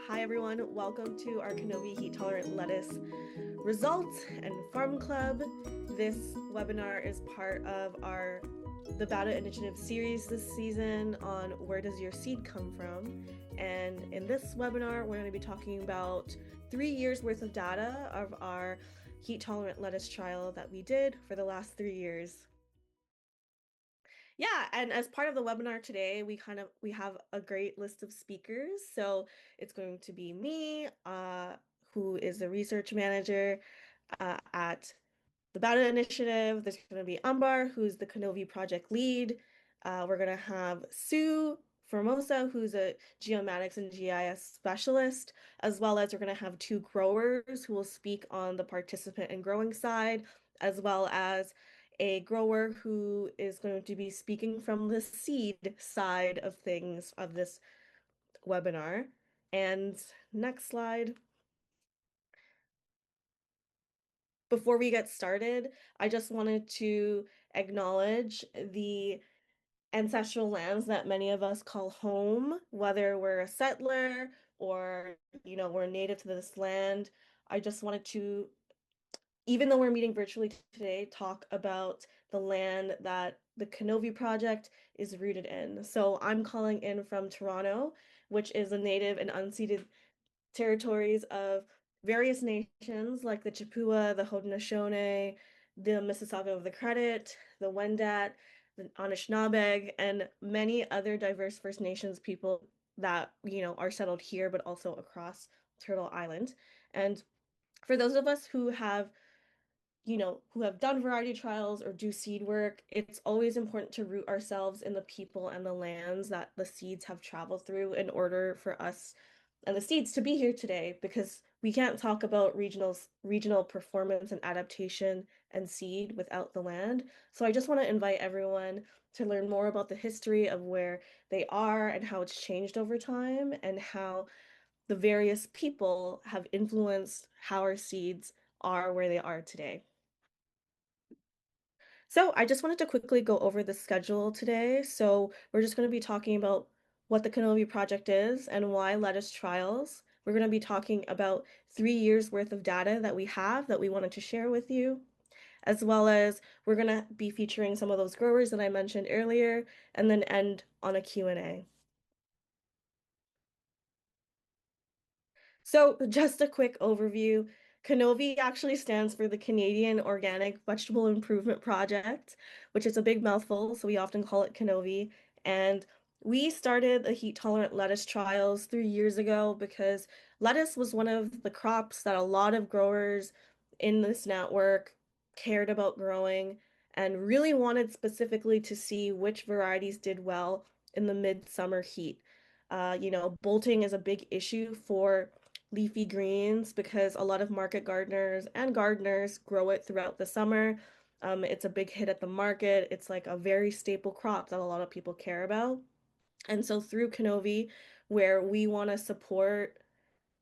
Hi everyone, welcome to our CANOVI heat-tolerant lettuce results and farm club. This webinar is part of our the Bauta Initiative series this season on where does your seed come from. And in this webinar, we're going to be talking about 3 years worth of data of our heat-tolerant lettuce trial that we did for the last 3 years. Yeah, and as part of the webinar today, we have a great list of speakers. So it's going to be me, who is the research manager at the Bauta Initiative. There's going to be Ambar, who's the CANOVI project lead. We're going to have Sue Formosa, who's a geomatics and GIS specialist, as well as we're going to have two growers who will speak on the participant and growing side, as well as a grower who is going to be speaking from the seed side of things of this webinar. And next slide. Before we get started, I just wanted to acknowledge the ancestral lands that many of us call home, whether we're a settler or, we're native to this land. I just wanted to, even though we're meeting virtually today, talk about the land that the CANOVI project is rooted in. So I'm calling in from Toronto, which is a native and unceded territories of various nations like the Chippewa, the Haudenosaunee, the Mississauga of the Credit, the Wendat, the Anishinaabe, and many other diverse First Nations people that, are settled here, but also across Turtle Island. And for those of us who have done variety trials or do seed work, it's always important to root ourselves in the people and the lands that the seeds have traveled through in order for us and the seeds to be here today, because we can't talk about regional performance and adaptation and seed without the land. So I just want to invite everyone to learn more about the history of where they are and how it's changed over time and how the various people have influenced how our seeds are where they are today. So I just wanted to quickly go over the schedule today. So we're just going to be talking about what the CANOVI project is and why lettuce trials. We're going to be talking about 3 years worth of data that we have that we wanted to share with you, as well as we're going to be featuring some of those growers that I mentioned earlier, and then end on a Q&A. So just a quick overview. CANOVI actually stands for the Canadian Organic Vegetable Improvement Project, which is a big mouthful, so we often call it CANOVI. And we started the heat-tolerant lettuce trials 3 years ago because lettuce was one of the crops that a lot of growers in this network cared about growing and really wanted specifically to see which varieties did well in the midsummer heat. Bolting is a big issue for leafy greens because a lot of market gardeners and gardeners grow it throughout the summer. It's a big hit at the market. It's like a very staple crop that a lot of people care about. And so through CANOVI, where we want to support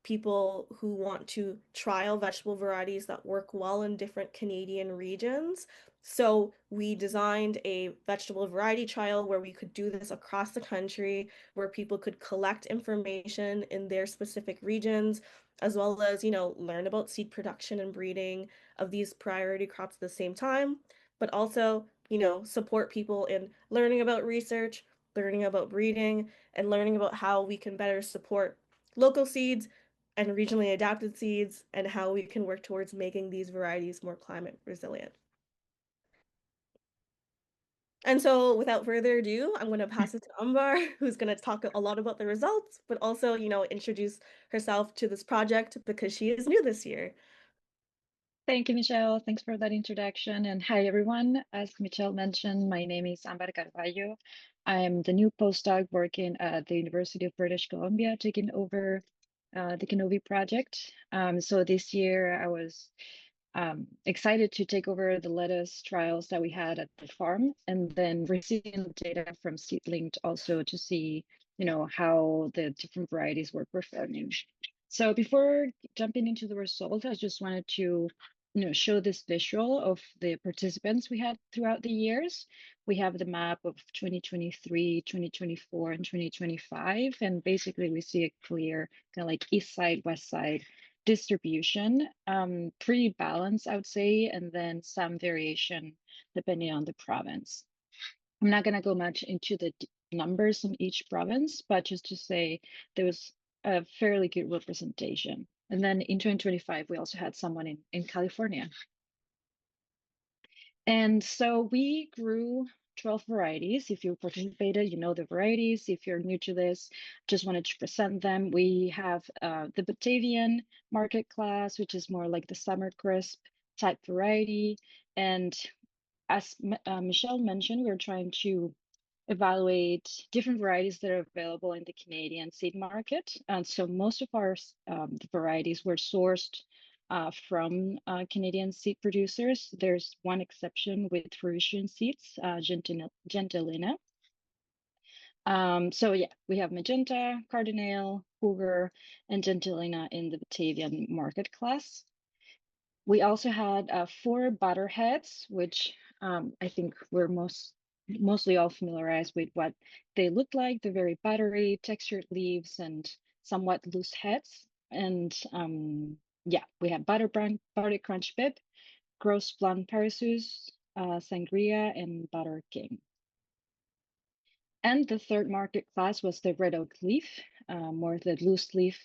people who want to trial vegetable varieties that work well in different Canadian regions. So we designed a vegetable variety trial where we could do this across the country, where people could collect information in their specific regions, as well as, learn about seed production and breeding of these priority crops at the same time, but also, support people in learning about research, learning about breeding, and learning about how we can better support local seeds and regionally adapted seeds and how we can work towards making these varieties more climate resilient. And so without further ado, I'm going to pass it to Ambar, who's going to talk a lot about the results, but also, introduce herself to this project because she is new this year. Thank you, Michelle. Thanks for that introduction. And hi, everyone. As Michelle mentioned, my name is Amber Carvalho. I'm the new postdoc working at the University of British Columbia, taking over the CANOVI project. So this year, I was excited to take over the lettuce trials that we had at the farm, and then receiving data from Seedlinked also to see, how the different varieties were performing. So before jumping into the results, I just wanted to show this visual of the participants we had throughout the years. We have the map of 2023, 2024, and 2025, and basically we see a clear kind of like east side, west side distribution, pretty balanced, I would say, and then some variation depending on the province. I'm not going to go much into the numbers in each province, but just to say there was a fairly good representation. And then in 2025, we also had someone in California. And so we grew 12 varieties. If you participated, you know the varieties. If you're new to this, just wanted to present them. We have the Batavian market class, which is more like the summer crisp type variety. And as Michelle mentioned, we're trying to evaluate different varieties that are available in the Canadian seed market. And so most of our varieties were sourced from Canadian seed producers. There's one exception with Frisian seeds, Gentilina. So yeah, we have Magenta, Cardinal, Cougar, and Gentilina in the Batavian market class. We also had 4 butterheads, which I think we're mostly all familiarized with what they look like. They're very buttery, textured leaves, and somewhat loose heads. And yeah, we have Butter Crunch Bib, Gross Blonde Parisues, Sangria, and Butter King. And the third market class was the red oak leaf, more the loose leaf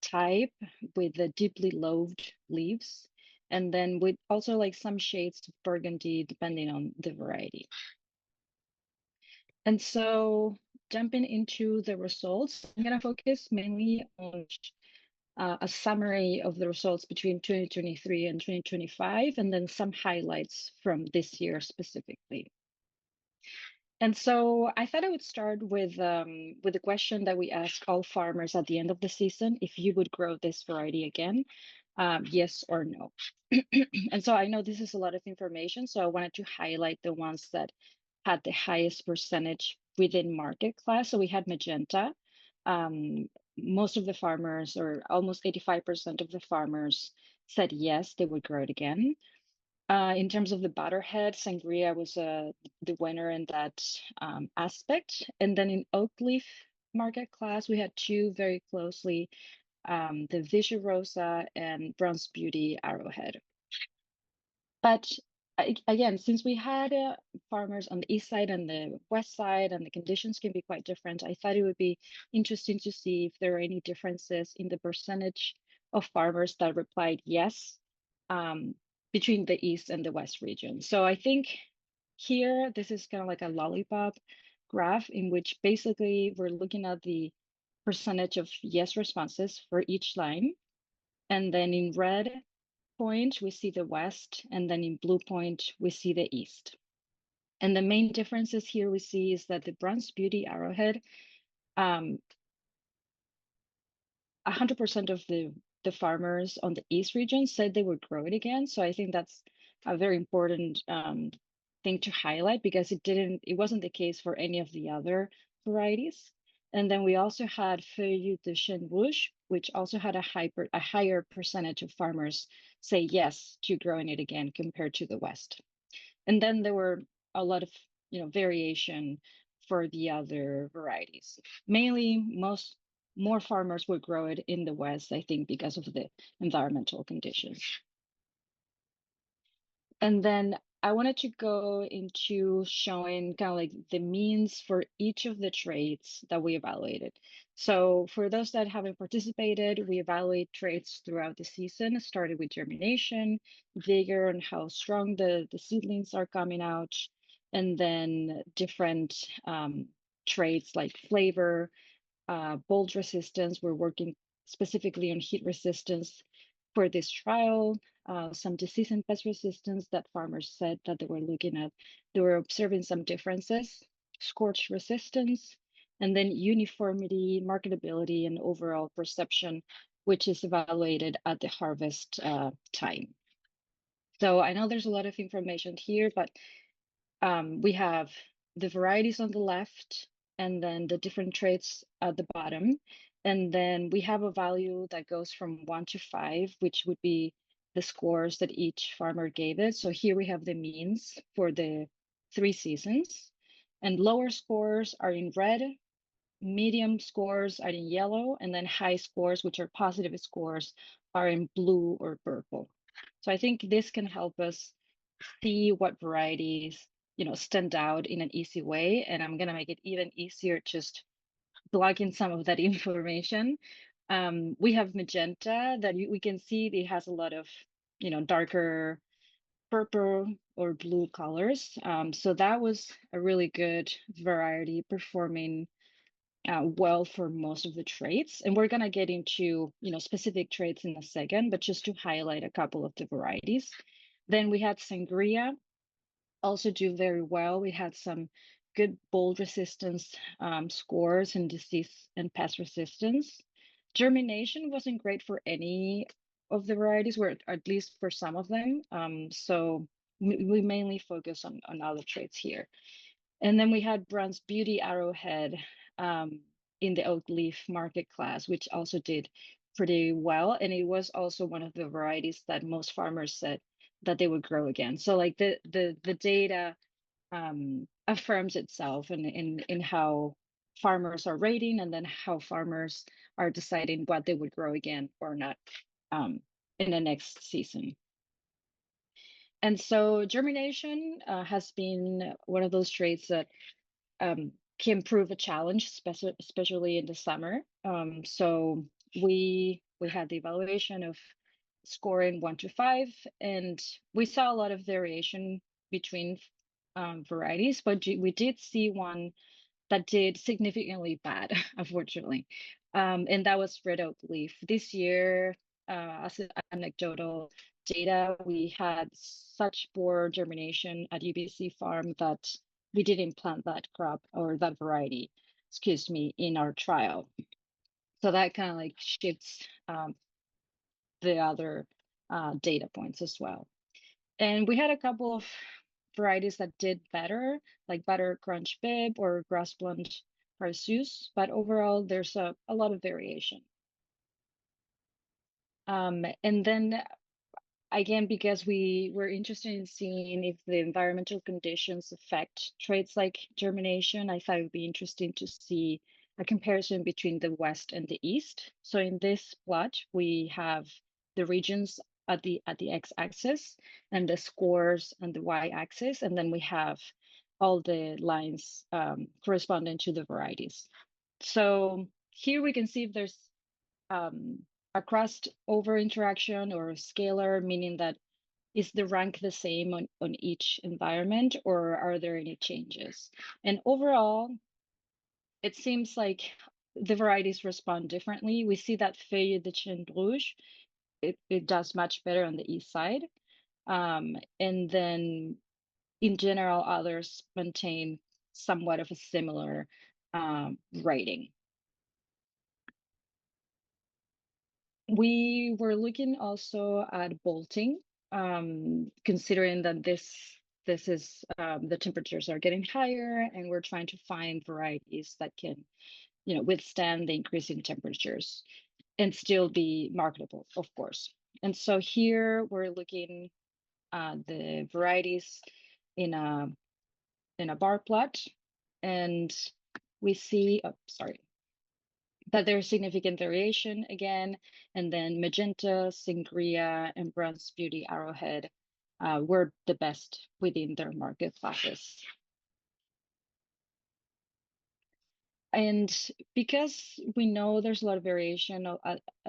type with the deeply lobed leaves. And then with also like some shades of burgundy, depending on the variety. And so jumping into the results, I'm going to focus mainly on a summary of the results between 2023 and 2025, and then some highlights from this year specifically. And so I thought I would start with the question that we ask all farmers at the end of the season, if you would grow this variety again, yes or no. And so I know this is a lot of information, so I wanted to highlight the ones that had the highest percentage within market class. So we had Magenta. Most of the farmers, or almost 85% of the farmers, said yes, they would grow it again. In terms of the Butterhead, Sangria was the winner in that aspect. And then in oak leaf market class, we had 2 very closely, the Vicia Rosa and Bronze Beauty Arrowhead. But again, since we had farmers on the east side and the west side, and the conditions can be quite different, I thought it would be interesting to see if there are any differences in the percentage of farmers that replied yes, between the east and the west region. So I think here, this is kind of like a lollipop graph in which basically we're looking at the percentage of yes responses for each line. And then in red point, we see the west, and then in blue point, we see the east. And the main differences here we see is that the Bronze Beauty Arrowhead, 100% of the farmers on the east region said they would grow it again. So I think that's a very important thing to highlight, because it wasn't the case for any of the other varieties. And then we also had Feuilles de Chêne Rouge, which also had a higher percentage of farmers say yes to growing it again compared to the West. And then there were a lot of variation for the other varieties. Mainly, more farmers would grow it in the West, I think, because of the environmental conditions. And then I wanted to go into showing kind of like the means for each of the traits that we evaluated. So for those that haven't participated, we evaluate traits throughout the season. It started with germination, vigor, and how strong the seedlings are coming out, and then different traits like flavor, bold resistance. We're working specifically on heat resistance for this trial, some disease and pest resistance that farmers said that they were looking at. They were observing some differences, scorch resistance, and then uniformity, marketability, and overall perception, which is evaluated at the harvest time. So I know there's a lot of information here, but we have the varieties on the left, and then the different traits at the bottom. And then we have a value that goes from 1 to 5, which would be the scores that each farmer gave it. So here we have the means for the 3 seasons, and lower scores are in red, medium scores are in yellow, and then high scores, which are positive scores, are in blue or purple. So I think this can help us see what varieties, stand out in an easy way. And I'm gonna make it even easier, just plug in some of that information. We have magenta that we can see it has a lot of, darker purple or blue colors. So that was a really good variety performing well for most of the traits. And we're going to get into, specific traits in a second, but just to highlight a couple of the varieties. Then we had sangria also do very well. We had some good mold resistance scores and disease and pest resistance. Germination wasn't great for any of the varieties, or at least for some of them. So we mainly focus on other traits here. And then we had Brown's Beauty Arrowhead in the oak leaf market class, which also did pretty well. And it was also one of the varieties that most farmers said that they would grow again. So like the data affirms itself in how farmers are rating, and then how farmers are deciding what they would grow again or not in the next season. And so germination has been one of those traits that can prove a challenge, especially in the summer. So we had the evaluation of scoring 1 to 5, and we saw a lot of variation between varieties, but we did see one that did significantly bad, unfortunately. And that was red oak leaf. This year, as an anecdotal data, we had such poor germination at UBC farm that we didn't plant that crop or that variety, excuse me, in our trial. So that kind of like shifts the other data points as well. And we had a couple of varieties that did better, like Butter Crunch Bib or Grass Blonde Parsus, but overall there's a lot of variation. And then again, because we were interested in seeing if the environmental conditions affect traits like germination, I thought it would be interesting to see a comparison between the West and the East. So in this plot, we have the regions at the x-axis and the scores on the y-axis, and then we have all the lines corresponding to the varieties. So here we can see if there's a crossover interaction or scalar, meaning that is the rank the same on each environment, or are there any changes? And overall, it seems like the varieties respond differently. We see that Feuille de Chêne Rouge, it does much better on the east side. And then in general, others maintain somewhat of a similar rating. We were looking also at bolting, considering that this is the temperatures are getting higher, and we're trying to find varieties that can, withstand the increasing temperatures and still be marketable, of course. And so here we're looking at the varieties in a bar plot, and we see, oh, sorry, that there's significant variation again, and then magenta, sangria, and Brown's Beauty Arrowhead were the best within their market classes. And because we know there's a lot of variation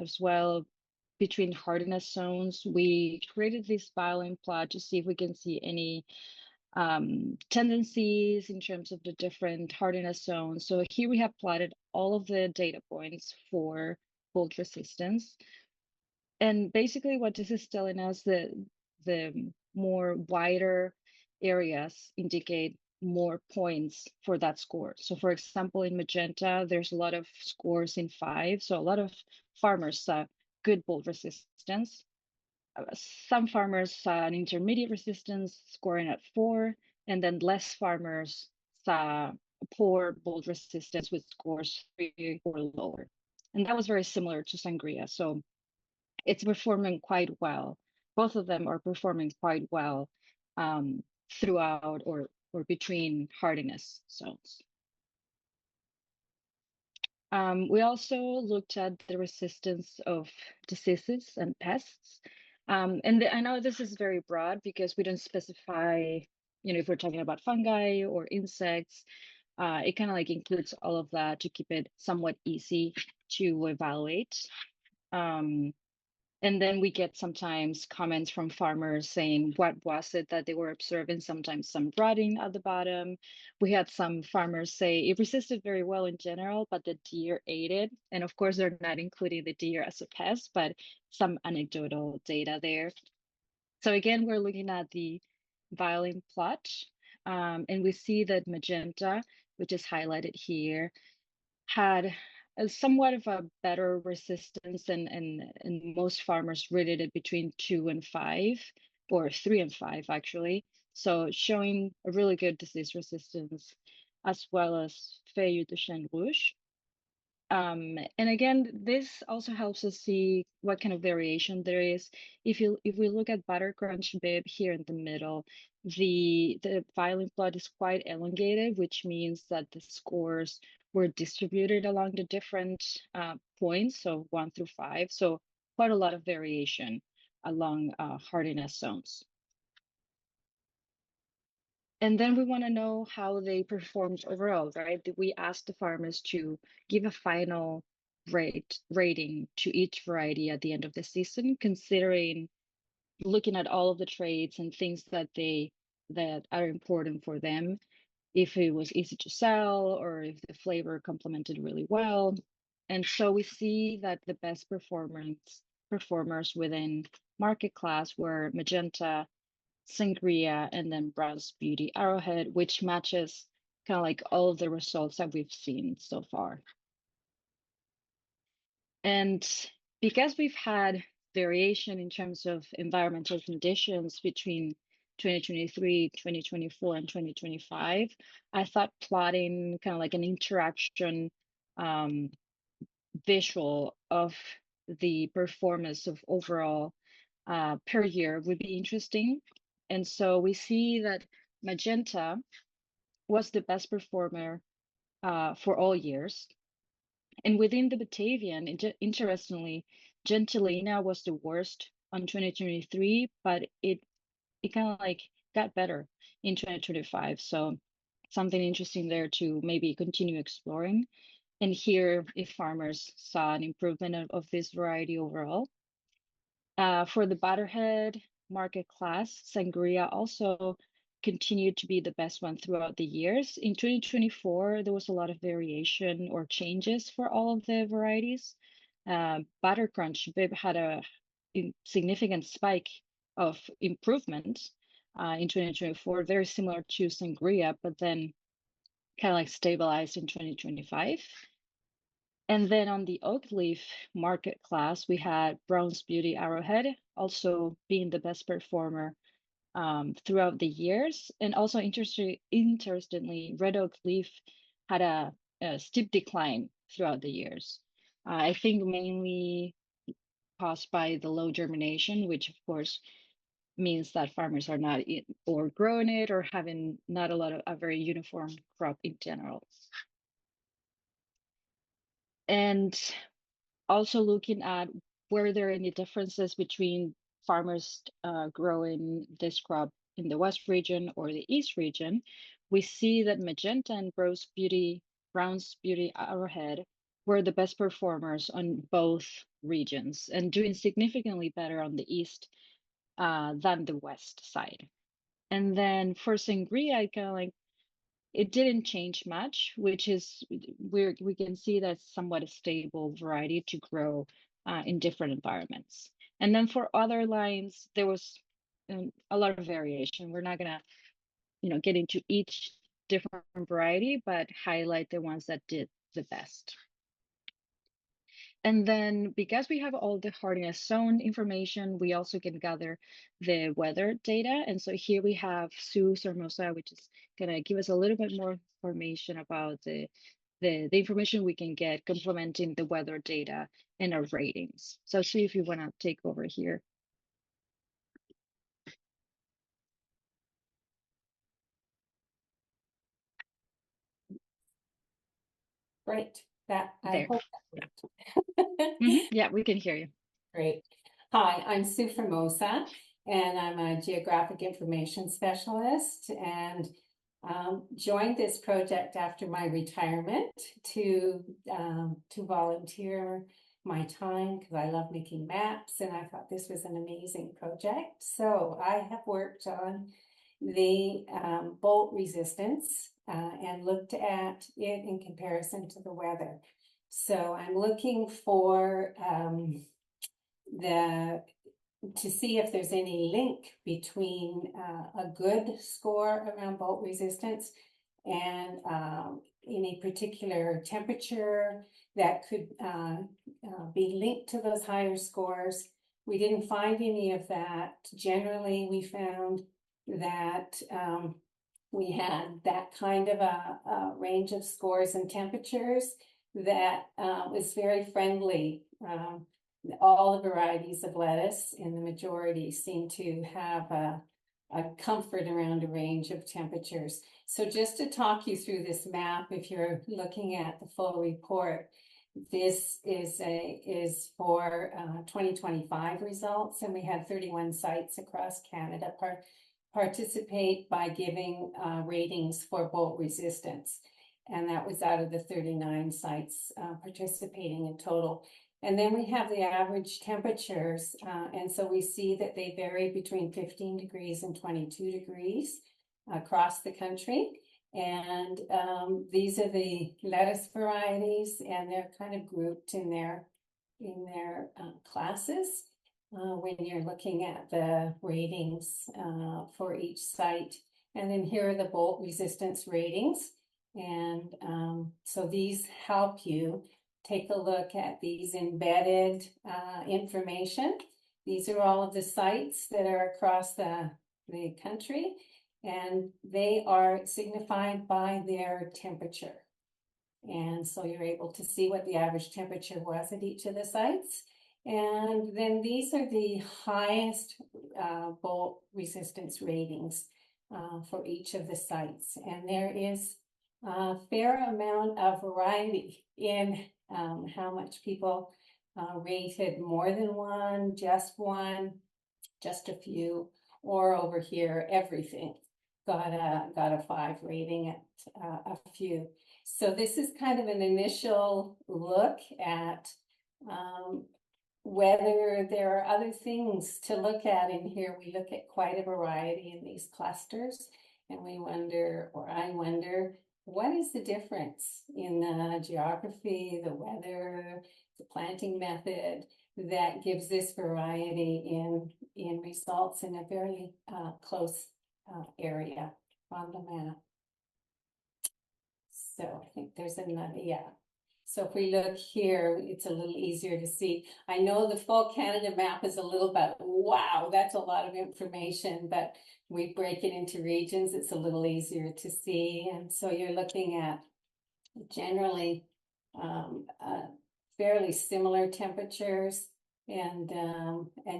as well between hardiness zones, we created this bioline plot to see if we can see any tendencies in terms of the different hardiness zones. So here we have plotted all of the data points for bolt resistance. And basically what this is telling us, the more wider areas indicate more points for that score. So for example, in magenta, there's a lot of scores in 5. So a lot of farmers saw good bolt resistance. Some farmers saw an intermediate resistance scoring at 4, and then less farmers saw poor bolt resistance with scores 3 or lower. And that was very similar to sangria. So it's performing quite well both of them are performing quite well um, throughout or between hardiness zones. We also looked at the resistance of diseases and pests. I know this is very broad because we don't specify, if we're talking about fungi or insects, it kind of like includes all of that to keep it somewhat easy to evaluate. Um, and then we get sometimes comments from farmers saying what was it that they were observing, sometimes some rotting at the bottom. We had some farmers say it resisted very well in general, but the deer ate it. And of course, they're not including the deer as a pest, but some anecdotal data there. So again, we're looking at the violin plot, and we see that magenta, which is highlighted here, had a somewhat of a better resistance, and most farmers rated it between 2 and 5, or 3 and 5 actually. So showing a really good disease resistance, as well as Feuille de Chêne Rouge. And again, this also helps us see what kind of variation there is. If we look at Butter Crunch Bib here in the middle, the violin plot is quite elongated, which means that the scores were distributed along the different points, so 1 through 5. So quite a lot of variation along hardiness zones. And then we want to know how they performed overall, right? We asked the farmers to give a final rating to each variety at the end of the season, considering looking at all of the traits and things that are important for them, if it was easy to sell or if the flavor complemented really well. And so we see that the best performers within market class were magenta, Sangria, and then Brown's Beauty Arrowhead, which matches kind of like all of the results that we've seen so far. And because we've had variation in terms of environmental conditions between 2023, 2024, and 2025, I thought plotting kind of like an interaction um, visual of the performance of overall per year would be interesting. And so we see that magenta was the best performer for all years. And within the Batavian, interestingly, Gentilina was the worst on 2023, but it kind of like got better in 2025. So something interesting there to maybe continue exploring and hear if farmers saw an improvement of this variety overall. For the Butterhead market class, Sangria also continued to be the best one throughout the years. In 2024, there was a lot of variation or changes for all of the varieties. Butter Crunch Bib had a significant spike of improvement in 2024, very similar to Sangria, but then kind of like stabilized in 2025. And then on the oak leaf market class, we had Brown's Beauty Arrowhead also being the best performer throughout the years. And also interestingly, red oak leaf had a steep decline throughout the years. I think mainly caused by the low germination, which of course means that farmers are not or growing it or having not a very uniform crop in general. And also looking at were there any differences between farmers growing this crop in the West region or the East region, we see that Magenta and Brown's Beauty Arrowhead were the best performers on both regions and doing significantly better on the East than the West side. And then for Sangria, I kind of like it didn't change much, which is we can see that's somewhat a stable variety to grow in different environments. And then for other lines, there was a lot of variation. We're not gonna, get into each different variety, but highlight the ones that did the best. And then because we have all the hardiness zone information, we also can gather the weather data. And so here we have Sue Formosa, which is gonna give us a little bit more information about the information we can get complementing the weather data and our ratings. So Sue, if you wanna take over here. Great. That I There. hope Yeah. that worked. Yeah, we can hear you. Great. Hi, I'm Sue Formosa, and I'm a geographic information specialist, and joined this project after my retirement to volunteer my time because I love making maps, and I thought this was an amazing project. So I have worked on the bolt resistance and looked at it in comparison to the weather. So I'm looking for to see if there's any link between a good score around bolt resistance and any particular temperature that could be linked to those higher scores. We didn't find any of that. Generally, we found that we had that kind of a range of scores and temperatures that was very friendly. All the varieties of lettuce in the majority seem to have a comfort around a range of temperatures. So just to talk you through this map, if you're looking at the full report, this is for 2025 results, and we had 31 sites across Canada participate by giving ratings for bolt resistance. And that was out of the 39 sites participating in total. And then we have the average temperatures, and so we see that they vary between 15 degrees and 22 degrees across the country. And these are the lettuce varieties, and they're kind of grouped in their classes when you're looking at the ratings for each site. And then here are the bolt resistance ratings. And so these help you take a look at these embedded information. These are all of the sites that are across the country, and they are signified by their temperature. And so you're able to see what the average temperature was at each of the sites. And then these are the highest bolt resistance ratings for each of the sites. And there is a fair amount of variety in how much people rated more than one, just a few, or over here, everything got a 5 rating at a few. So this is kind of an initial look at whether there are other things to look at in here. We look at quite a variety in these clusters, and we wonder, or I wonder, what is the difference in the geography, the weather, the planting method that gives this variety in results in a very close area on the map? So I think there's another, yeah. So if we look here, it's a little easier to see. I know the full Canada map is a little bit, wow, that's a lot of information, but we break it into regions, it's a little easier to see. And so you're looking at generally fairly similar temperatures, and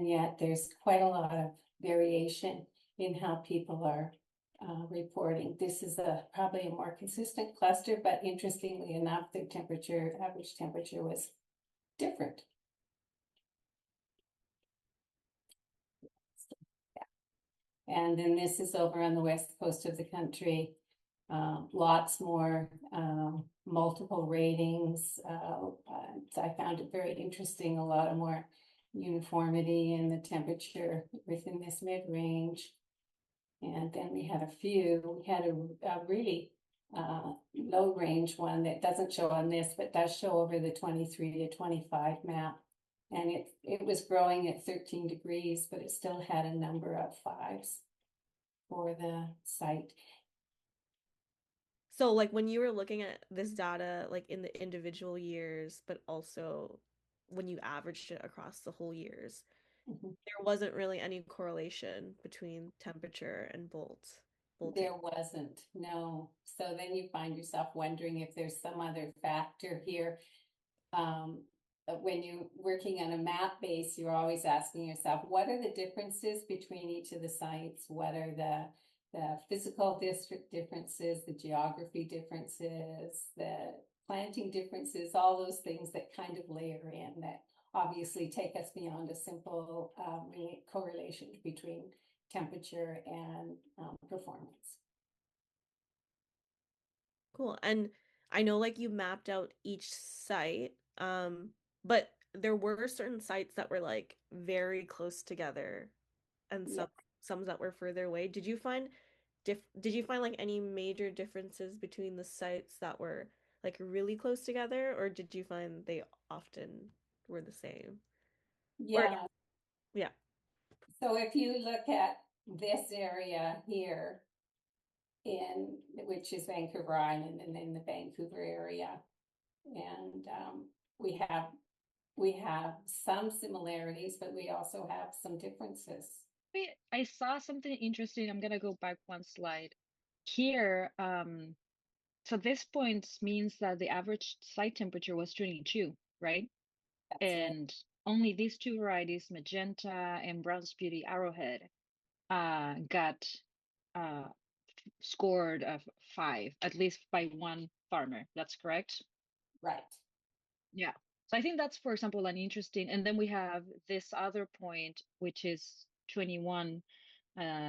yet there's quite a lot of variation in how people are reporting. This is probably a more consistent cluster, but interestingly enough, their average temperature was different. And then this is over on the west coast of the country. Lots more multiple ratings. I found it very interesting, a lot of more uniformity in the temperature within this mid-range. And then we had a really low range one that doesn't show on this, but does show over the 23 to 25 map. And it was growing at 13 degrees, but it still had a number of 5s for the site. So like when you were looking at this data, like in the individual years, but also when you averaged it across the whole years, there wasn't really any correlation between temperature and bolting. There wasn't, no. So then you find yourself wondering if there's some other factor here. When you're working on a map base, you're always asking yourself, what are the differences between each of the sites? What are the physical district differences, the geography differences, the planting differences, all those things that kind of layer in that obviously take us beyond a simple correlation between temperature and performance. Cool. And I know like you mapped out each site, but there were certain sites that were like very close together and Yeah. some that were further away. Did you find like any major differences between the sites that were like really close together, or did you find they often were the same? Or Yeah. yeah. So if you look at this area here in which is Vancouver Island and in the Vancouver area, and we have some similarities, but we also have some differences. Wait, I saw something interesting. I'm gonna go back one slide. Here, so this point means that the average site temperature was 22, right? That's right. And only these two varieties, Magenta and Brown's Beauty Arrowhead, got uh, scored of 5, at least by one farmer. That's correct? Right. Yeah. So I think that's, for example, an interesting, and then we have this other point, which is 21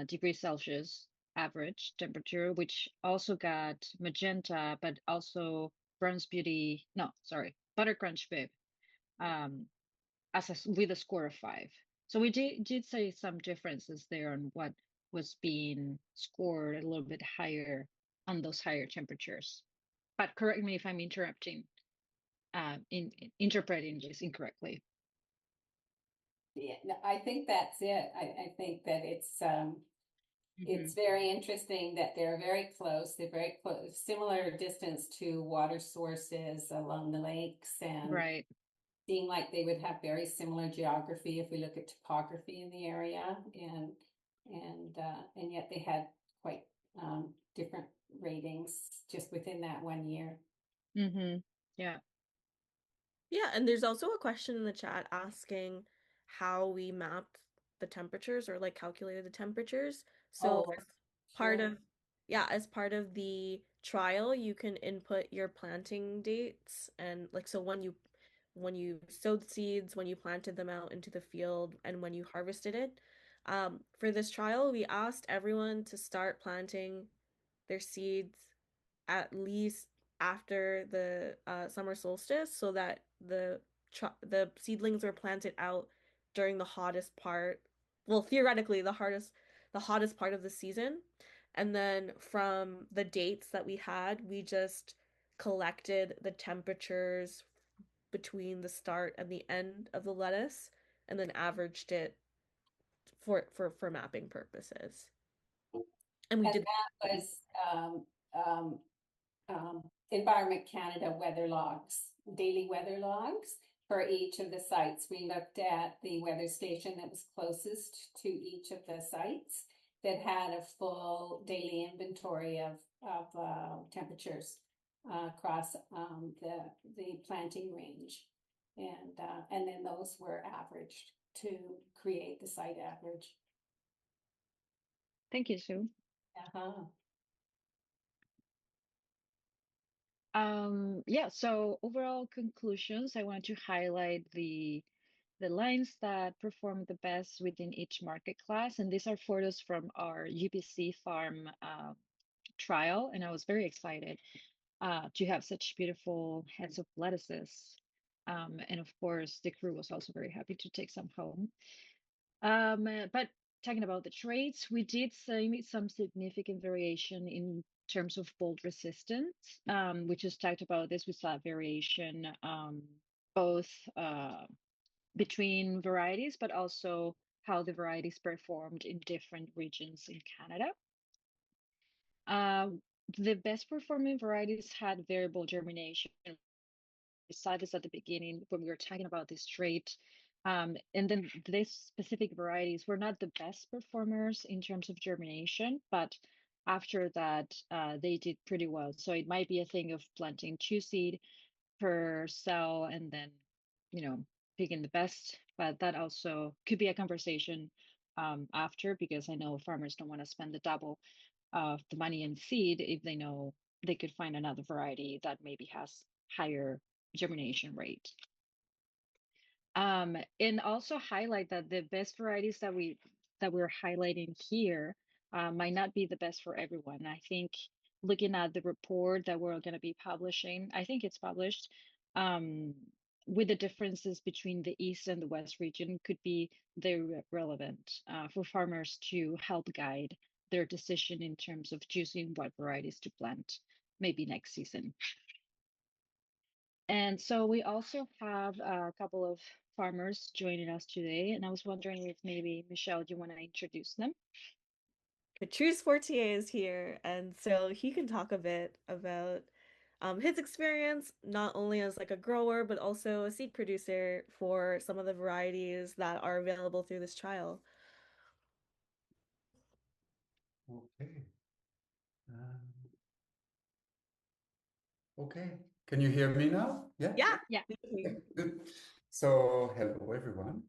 degrees Celsius average temperature, which also got Magenta, but also Brown's Beauty, no, sorry, Butter Crunch Bib, um, with a score of 5. So we did say some differences there on what was being scored a little bit higher on those higher temperatures. But correct me if I'm interrupting, in interpreting this incorrectly. Yeah, no, I think that's it. I think that it's Hmm. very interesting that they're very close. They're very close, similar distance to water sources along the lakes, and Right. seem like they would have very similar geography if we look at topography in the area, and yet they had quite different ratings just within that 1 year. Hmm. Yeah. Yeah, and there's also a question in the chat asking how we mapped the temperatures or like calculated the temperatures. So Oh, as part sure. of, yeah, as part of the trial, you can input your planting dates and like so when you sowed seeds, when you planted them out into the field, and when you harvested it. For this trial, we asked everyone to start planting their seeds at least after the summer solstice so that the seedlings were planted out during the hottest part, well, theoretically the hottest part of the season. And then from the dates that we had, we just collected the temperatures between the start and the end of the lettuce and then averaged it for mapping purposes. And we And did that was um, Environment Canada weather logs, daily weather logs for each of the sites. We looked at the weather station that was closest to each of the sites that had a full daily inventory of temperatures across the planting range, and then those were averaged to create the site average. Thank you, Sue. Uh-huh. Yeah, so overall conclusions, I want to highlight the lines that perform the best within each market class. And these are photos from our UBC farm trial. And I was very excited to have such beautiful heads of lettuces. And of course, the crew was also very happy to take some home. But talking about the traits, we did see some significant variation in terms of bolt resistance. We just talked about this. We saw variation both between varieties, but also how the varieties performed in different regions in Canada. The best performing varieties had variable germination. We saw this at the beginning when we were talking about this trait. And then these specific varieties were not the best performers in terms of germination, but after that, they did pretty well. So it might be a thing of planting 2 seed per cell and then, picking the best. But that also could be a conversation after, because I know farmers don't want to spend the double of the money in seed if they know they could find another variety that maybe has higher germination rate. And also highlight that the best varieties that we're highlighting here might not be the best for everyone. I think looking at the report that we're going to be publishing, I think it's published, with the differences between the East and the West region could be very relevant for farmers to help guide their decision in terms of choosing what varieties to plant maybe next season. And so we also have a couple of farmers joining us today, and I was wondering if maybe, Michelle, do you want to introduce them? Patrice Fortier is here, and so he can talk a bit about his experience, not only as like a grower, but also a seed producer for some of the varieties that are available through this trial. Okay. Okay. Can you hear me now? Yeah. Yeah. Yeah. Good. So, hello everyone.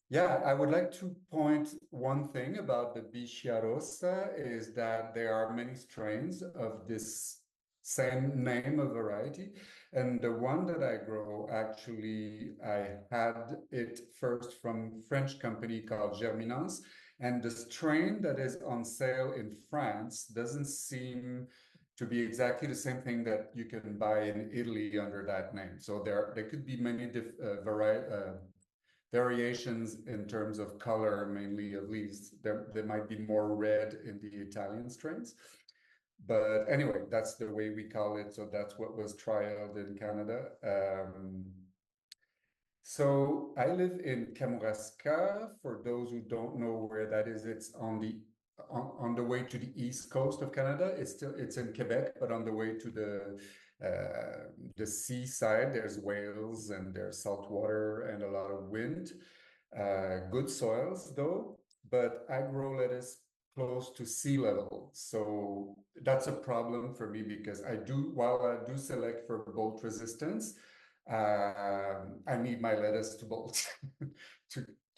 Yeah, I would like to point one thing about the Bichiarosa is that there are many strains of this same name of variety. And the one that I grow, actually, I had it first from French company called Germinance. And the strain that is on sale in France doesn't seem to be exactly the same thing that you can buy in Italy under that name. So there could be many variations in terms of color, mainly of leaves. There might be more red in the Italian strains. But anyway, that's the way we call it. So that's what was trialed in Canada. So I live in Kamouraska. For those who don't know where that is, it's on the way to the east coast of Canada. It's in Quebec, but on the way to the seaside. There's whales and there's salt water and a lot of wind. Good soils though, but I grow lettuce close to sea level. So that's a problem for me because while I do select for bolt resistance, I need my lettuce to bolt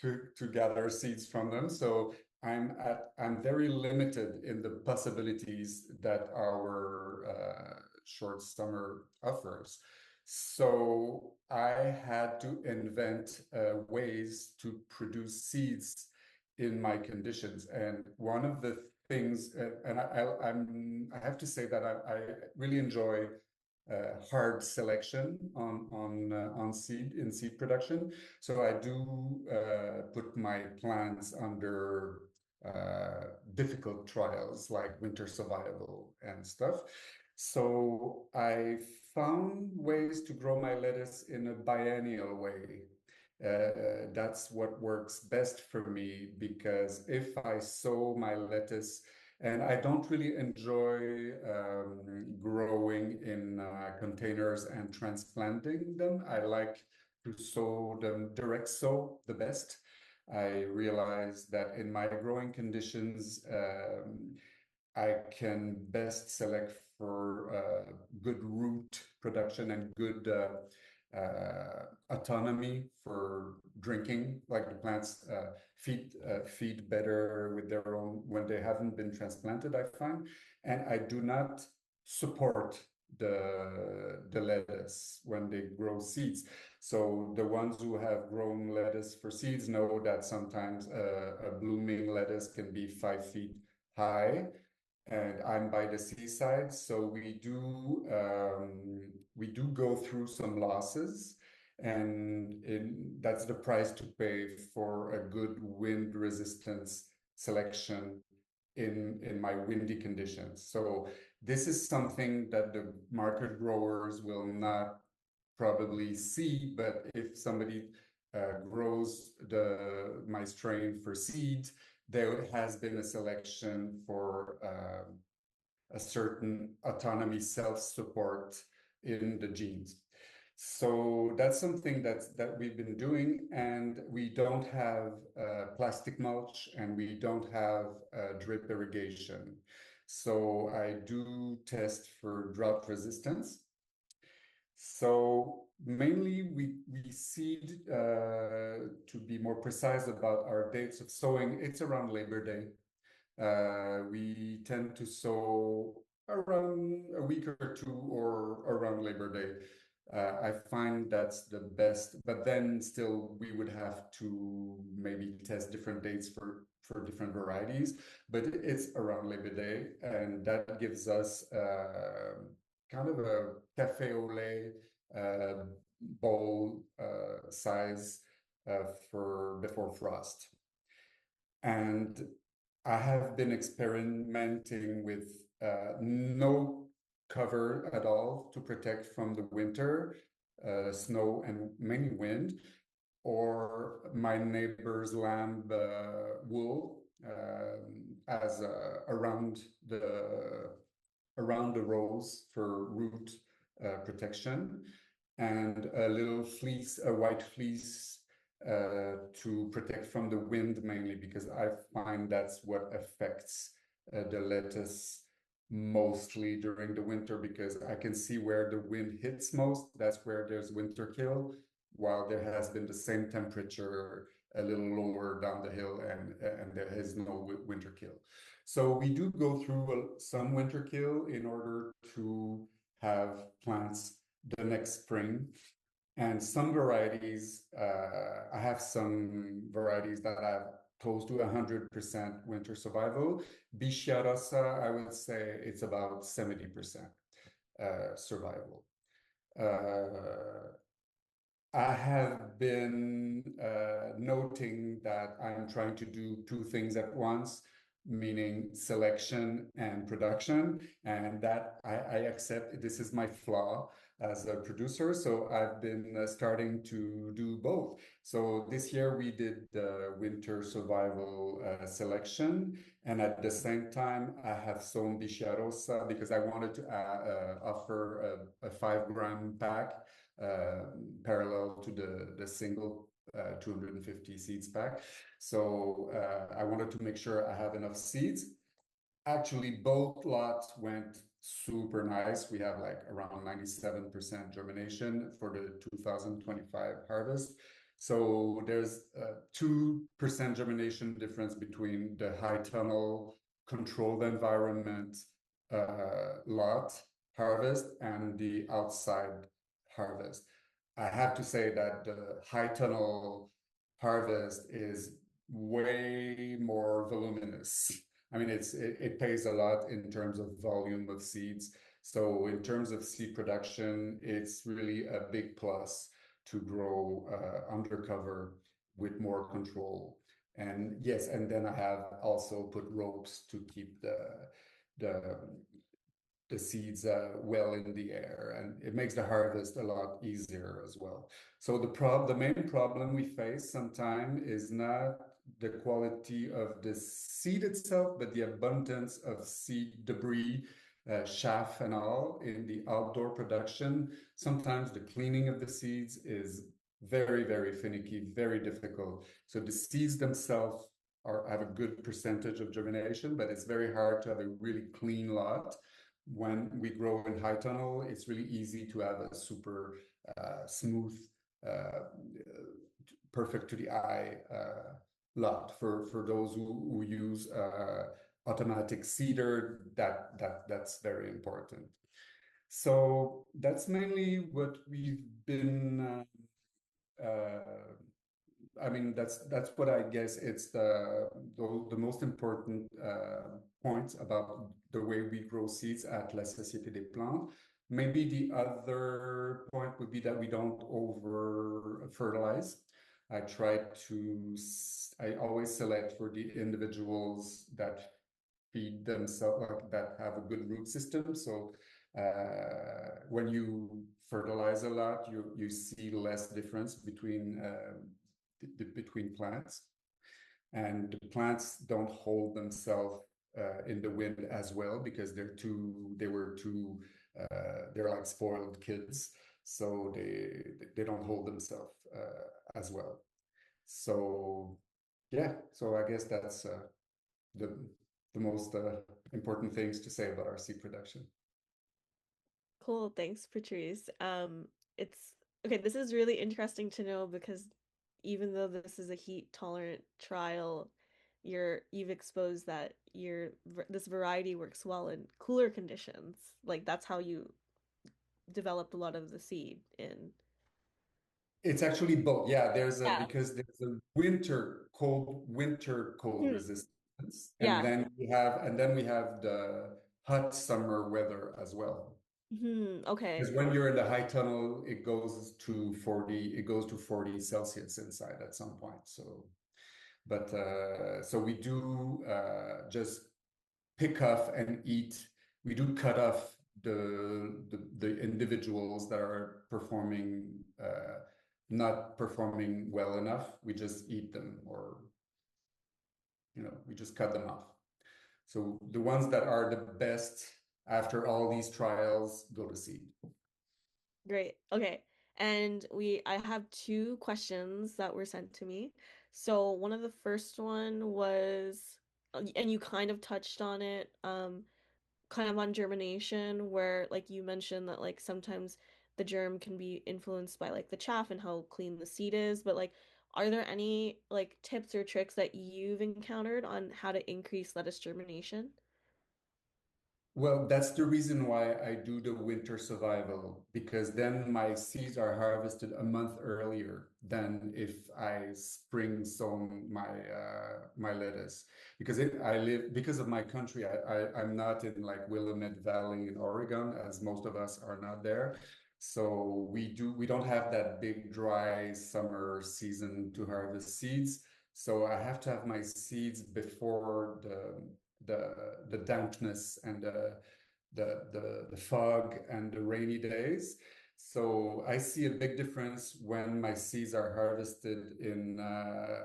to gather seeds from them. So I'm very limited in the possibilities that our short summer offers. So I had to invent ways to produce seeds in my conditions. And one of the things, and I have to say that I really enjoy hard selection on seed production. So I do put my plants under difficult trials like winter survival and stuff. So I found ways to grow my lettuce in a biennial way. That's what works best for me because if I sow my lettuce, and I don't really enjoy growing in containers and transplanting them. I like to sow them direct sow the best. I realize that in my growing conditions, I can best select for good root production and good autonomy for drinking, like the plants feed better with their own when they haven't been transplanted, I find. And I do not support the lettuce when they grow seeds. So the ones who have grown lettuce for seeds know that sometimes a blooming lettuce can be 5 feet high. And I'm by the seaside, so we do go through some losses, and that's the price to pay for a good wind resistance selection in my windy conditions. So this is something that the market growers will not probably see, but if somebody grows my strain for seed, there has been a selection for a certain autonomy, self-support in the genes. So that's something that we've been doing, and we don't have plastic mulch and we don't have drip irrigation. So I do test for drought resistance. So mainly we seed, to be more precise about our dates of sowing, it's around Labor Day. We tend to sow around a week or two or around Labor Day. I find that's the best, but then still we would have to maybe test different dates for different varieties, but it's around Labor Day, and that gives us kind of a cafe au lait bowl size for before frost. And I have been experimenting with no cover at all to protect from the winter, snow and mainly wind, or my neighbor's lamb wool as around the rows for root protection, and a little fleece, a white fleece to protect from the wind mainly, because I find that's what affects the lettuce mostly during the winter, because I can see where the wind hits most, that's where there's winter kill, while there has been the same temperature a little lower down the hill and there is no winter kill. So we do go through some winter kill in order to have plants the next spring. And some varieties, I have some varieties that have close to 100% winter survival. Bichiarosa, I would say it's about 70% survival. I have been noting that I'm trying to do two things at once, meaning selection and production, and that I accept this is my flaw as a producer. So I've been starting to do both. So this year we did the winter survival selection, and at the same time I have sown Bichiarosa because I wanted to offer a 5-gram pack parallel to the single 250 seeds pack. So I wanted to make sure I have enough seeds. Actually, both lots went super nice. We have like around 97% germination for the 2025 harvest. So there's a 2% germination difference between the high tunnel controlled environment lot harvest and the outside harvest. I have to say that the high tunnel harvest is way more voluminous. I mean, it pays a lot in terms of volume of seeds. So in terms of seed production, it's really a big plus to grow undercover with more control. And yes, and then I have also put ropes to keep the seeds well in the air, and it makes the harvest a lot easier as well. So the main problem we face sometimes is not the quality of the seed itself, but the abundance of seed debris, chaff and all in the outdoor production. Sometimes the cleaning of the seeds is very, very finicky, very difficult. So the seeds themselves have a good percentage of germination, but it's very hard to have a really clean lot. When we grow in high tunnel, it's really easy to have a super smooth, perfect to the eye lot. For those who use automatic seeder, that's very important. So that's mainly what we've been I mean, that's what I guess it's the most important points about the way we grow seeds at La Société des Plantes. Maybe the other point would be that we don't over fertilize. I always select for the individuals that feed themselves, that have a good root system. So when you fertilize a lot, you see less difference between plants, and the plants don't hold themselves in the wind as well because they're like spoiled kids, so they don't hold themselves as well. So yeah, so I guess that's the most important things to say about our seed production. Cool, thanks, Patrice. It's okay, this is really interesting to know because even though this is a heat tolerant trial, you've exposed that this variety works well in cooler conditions. Like that's how you developed a lot of the seed in. It's actually both. Yeah, Yeah. because there's a winter cold Mhm. resistance, and Yeah. then we have the hot summer weather as well. Okay. Because when you're in the high tunnel, it goes to 40 Celsius inside at some point. So we do just pick off and eat. We do cut off the individuals that are performing not performing well enough. We just eat them, or we just cut them off. So the ones that are the best after all these trials go to seed. Great. Okay. And I have two questions that were sent to me. So one of the first one was, and you kind of touched on it, kind of on germination, where like you mentioned that like sometimes the germ can be influenced by like the chaff and how clean the seed is, but like are there any like tips or tricks that you've encountered on how to increase lettuce germination? Well, that's the reason why I do the winter survival, because then my seeds are harvested a month earlier than if I spring sown my lettuce. Because of my country, I'm not in like Willamette Valley in Oregon, as most of us are not there. So we don't have that big dry summer season to harvest seeds. So I have to have my seeds before the dampness and the fog and the rainy days. So I see a big difference when my seeds are harvested in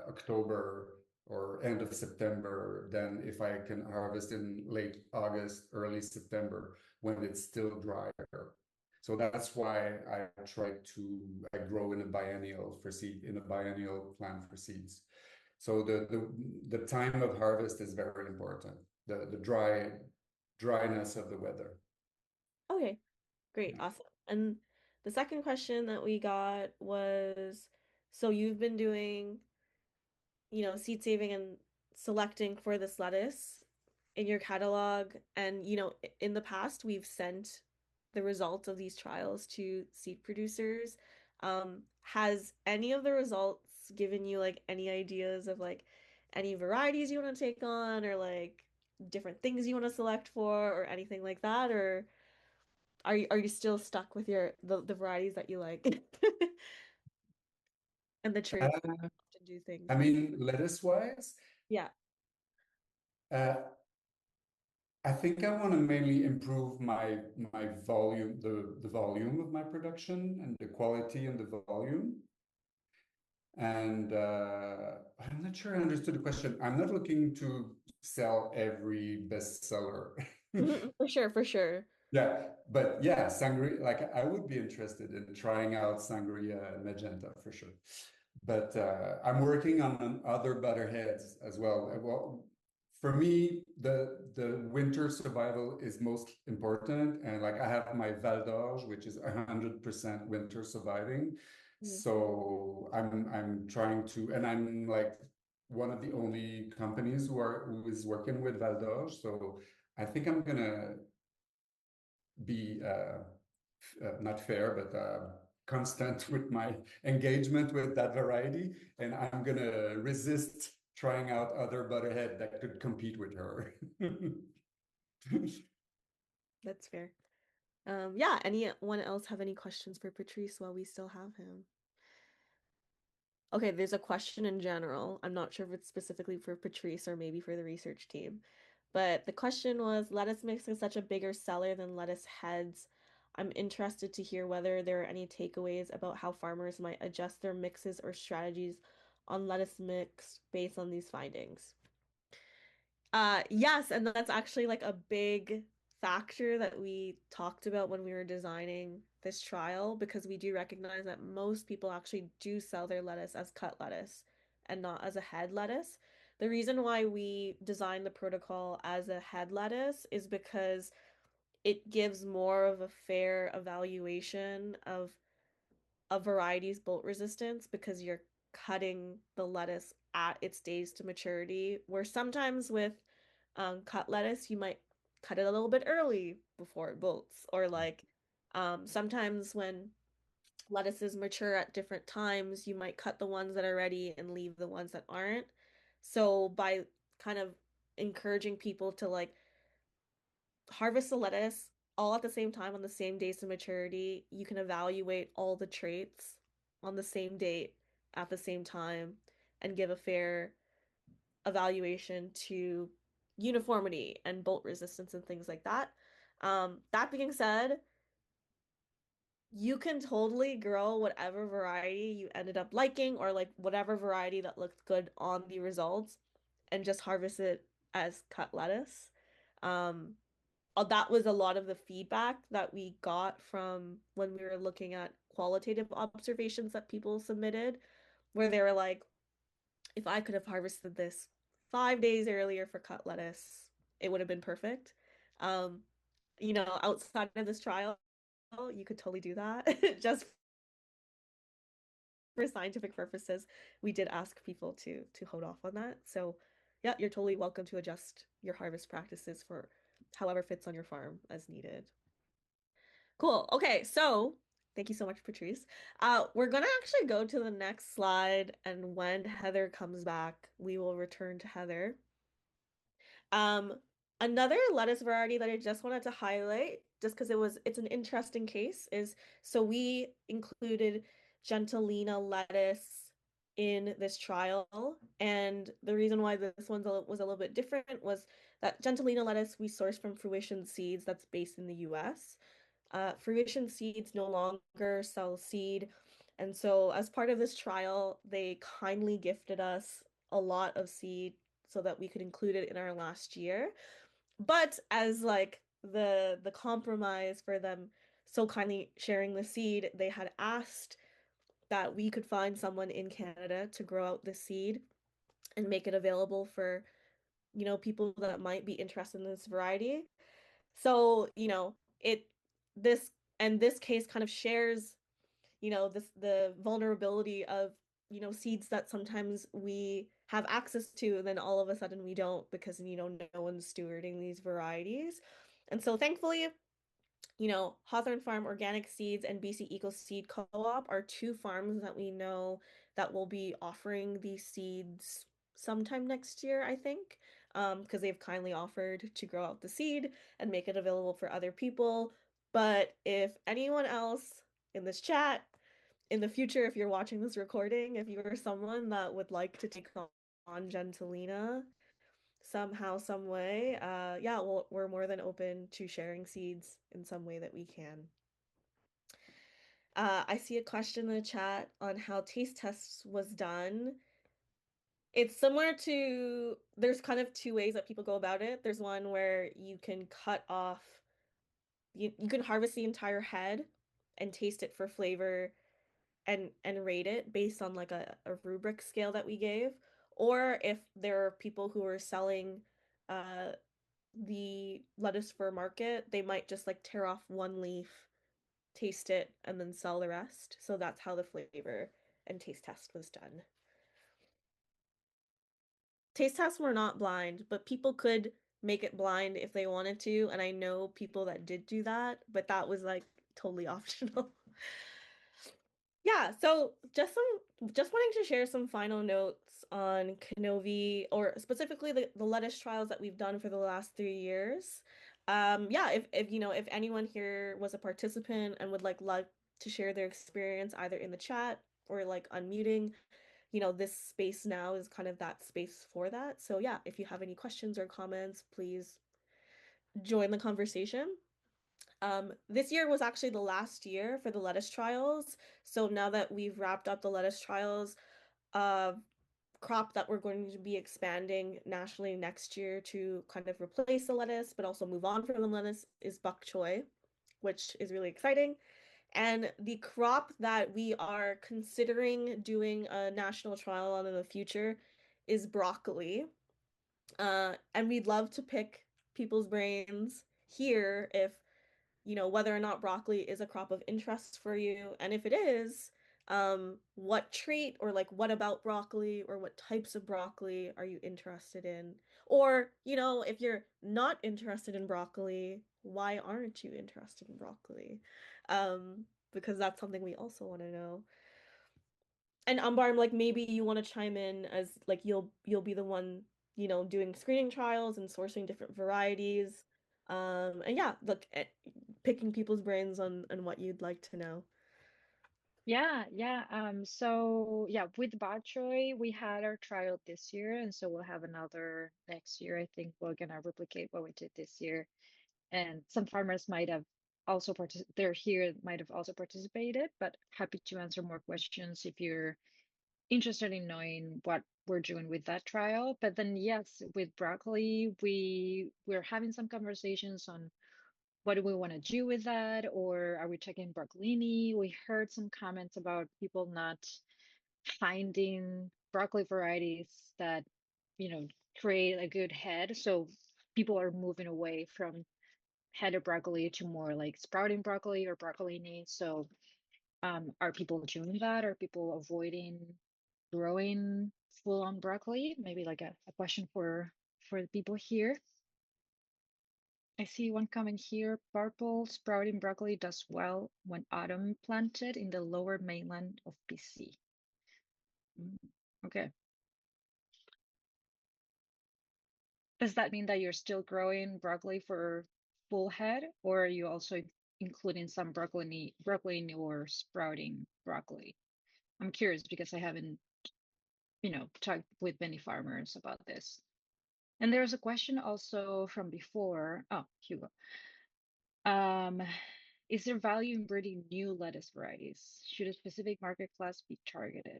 October or end of September than if I can harvest in late August, early September when it's still drier. So that's why I grow in a biennial plant for seeds. So the time of harvest is very important. The dryness of the weather. Okay, great, Yeah. awesome. And the second question that we got was, so you've been doing, seed saving and selecting for this lettuce in your catalog. And, in the past, we've sent the results of these trials to seed producers. Has any of the results given you like any ideas of like any varieties you want to take on or like different things you want to select for or anything like that? Or are you still stuck with the varieties that you like and the traits Uh, to do things? I mean, lettuce wise, Yeah. uh, I think I want to mainly improve my volume, the volume of my production and the quality and the volume. And I'm not sure I understood the question. I'm not looking to sell every bestseller. For sure, for sure. Yeah, but yeah, sangria, like I would be interested in trying out sangria and magenta for sure. But I'm working on other butterheads as well. Well, for me, the winter survival is most important, and like I have my Val d'Orge, which is 100% winter surviving. Mhm. So I'm trying to, and I'm like one of the only companies who is working with Val d'Orge. So I think I'm gonna be not fair, but constant with my engagement with that variety, and I'm gonna resist trying out other butterhead that could compete with her. That's fair. Yeah, anyone else have any questions for Patrice while we still have him? Okay, there's a question in general. I'm not sure if it's specifically for Patrice or maybe for the research team. But the question was, lettuce mix is such a bigger seller than lettuce heads. I'm interested to hear whether there are any takeaways about how farmers might adjust their mixes or strategies on lettuce mix based on these findings. Yes, and that's actually like a big factor that we talked about when we were designing this trial because we do recognize that most people actually do sell their lettuce as cut lettuce and not as a head lettuce. The reason why we designed the protocol as a head lettuce is because it gives more of a fair evaluation of a variety's bolt resistance because cutting the lettuce at its days to maturity, where sometimes with cut lettuce, you might cut it a little bit early before it bolts, or like sometimes when lettuces mature at different times, you might cut the ones that are ready and leave the ones that aren't. So by kind of encouraging people to like harvest the lettuce all at the same time on the same days of maturity, you can evaluate all the traits on the same date at the same time and give a fair evaluation to uniformity and bolt resistance and things like that. That being said, you can totally grow whatever variety you ended up liking, or like whatever variety that looked good on the results, and just harvest it as cut lettuce. Um, that was a lot of the feedback that we got from when we were looking at qualitative observations that people submitted, where they were like, if I could have harvested this 5 days earlier for cut lettuce, it would have been perfect. Um, outside of this trial, you could totally do that. Just for scientific purposes, we did ask people to hold off on that. So yeah, you're totally welcome to adjust your harvest practices for however fits on your farm as needed. Cool. Okay, so thank you so much, Patrice. We're gonna actually go to the next slide, and when Heather comes back, we will return to Heather. Um, Another lettuce variety that I just wanted to highlight, just because it's an interesting case, is so we included Gentilina lettuce in this trial, and the reason why this one was a little bit different was that Gentilina lettuce we sourced from Fruition Seeds that's based in the US. Fruition Seeds no longer sell seed, and so as part of this trial, they kindly gifted us a lot of seed so that we could include it in our last year. But as like the compromise for them so kindly sharing the seed, they had asked that we could find someone in Canada to grow out the seed and make it available for, people that might be interested in this variety. So, it this and this case kind of shares, the vulnerability of, seeds that sometimes we have access to, and then all of a sudden we don't because, no one's stewarding these varieties. And so thankfully, Hawthorne Farm Organic Seeds and BC Eco Seed Co-op are two farms that we know that will be offering these seeds sometime next year, I think, because they've kindly offered to grow out the seed and make it available for other people. But if anyone else in this chat, in the future, if you're watching this recording, if you are someone that would like to take on Gentilina somehow, some way, yeah, we're more than open to sharing seeds in some way that we can. I see a question in the chat on how taste tests was done. It's similar to, there's kind of two ways that people go about it. There's one where you can cut off, you can harvest the entire head and taste it for flavor and rate it based on like a rubric scale that we gave. Or if there are people who are selling the lettuce for market, they might just like tear off one leaf, taste it, and then sell the rest. So that's how the flavor and taste test was done. Taste tests were not blind, but people could make it blind if they wanted to, and I know people that did do that, but that was like totally optional. Yeah, so just wanting to share some final notes on CANOVI, or specifically the lettuce trials that we've done for the last 3 years. Yeah, if anyone here was a participant and would like to share their experience either in the chat or like unmuting, this space now is kind of that space for that. So yeah, if you have any questions or comments, please join the conversation. This year was actually the last year for the lettuce trials. So now that we've wrapped up the lettuce trials, crop that we're going to be expanding nationally next year to kind of replace the lettuce, but also move on from the lettuce is bok choy, which is really exciting. And the crop that we are considering doing a national trial on in the future is broccoli. And we'd love to pick people's brains here if, whether or not broccoli is a crop of interest for you. And if it is, what trait or like what about broccoli or what types of broccoli are you interested in? Or, if you're not interested in broccoli, why aren't you interested in broccoli? Because that's something we also want to know. And Umbar, like maybe you want to chime in as like you'll be the one, doing screening trials and sourcing different varieties. And yeah, look at picking people's brains on what you'd like to know. Yeah, yeah. So yeah, with bok choy, we had our trial this year, and so we'll have another next year. I think we're gonna replicate what we did this year. And some farmers might have also they're here, might have also participated, but happy to answer more questions if you're interested in knowing what we're doing with that trial. But then yes, with broccoli, we're having some conversations on what do we want to do with that, or are we checking broccolini? We heard some comments about people not finding broccoli varieties that, create a good head. So people are moving away from headed broccoli to more like sprouting broccoli or broccolini. So are people doing that? Are people avoiding growing full-on broccoli? Maybe like a question for the people here. I see one comment here. Purple sprouting broccoli does well when autumn planted in the lower mainland of BC. Okay. Does that mean that you're still growing broccoli for full head, or are you also including some broccoli or sprouting broccoli? I'm curious because I haven't, talked with many farmers about this. And there's a question also from before. Oh, Hugo. Um, is there value in breeding new lettuce varieties? Should a specific market class be targeted?